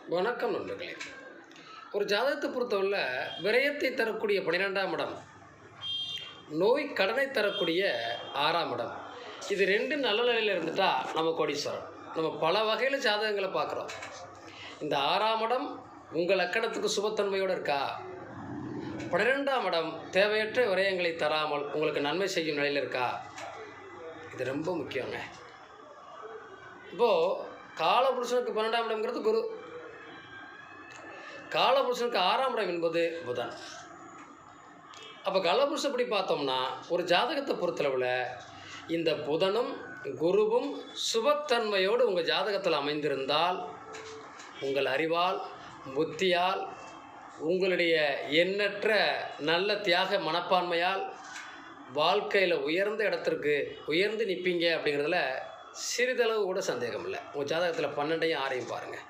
வணக்கம் நண்பர்களே. ஒரு ஜாதகத்தை பொறுத்தவரை விரயத்தை தரக்கூடிய 12ஆம் இடம், நோய் கடனை தரக்கூடிய 6ஆம் இடம், இது ரெண்டு நல்ல நிலையில் இருந்துட்டா நம்ம கோடீஸ்வரன். நம்ம பல வகையில் ஜாதகங்களை பார்க்குறோம். இந்த 6ஆம் இடம் உங்கள் லக்கணத்துக்கு சுபத்தன்மையோடு இருக்கா, 12ஆம் இடம் தேவையற்ற விரயங்களை தராமல் உங்களுக்கு நன்மை செய்யும் நிலையில் இருக்கா, இது ரொம்ப முக்கியங்க. இப்போது காலபுருஷனுக்கு 12ஆம் இடம்ங்கிறது குரு, காலபுருஷனுக்கு 6ஆம் இடம் என்பது புதன். அப்போ காலபுருஷன் எப்படி பார்த்தோம்னா, ஒரு ஜாதகத்தை பொறுத்தளவில் இந்த புதனும் குருவும் சுபத்தன்மையோடு உங்கள் ஜாதகத்தில் அமைந்திருந்தால், உங்கள் அறிவால் புத்தியால் உங்களுடைய எண்ணற்ற நல்ல தியாக மனப்பான்மையால் வாழ்க்கையில் உயர்ந்த இடத்திற்கு உயர்ந்து நிற்பீங்க அப்படிங்கிறதுல சிறிதளவு கூட சந்தேகம் இல்லை. உங்கள் ஜாதகத்தில் 12ஐயும் 6ஐயும் பாருங்கள்.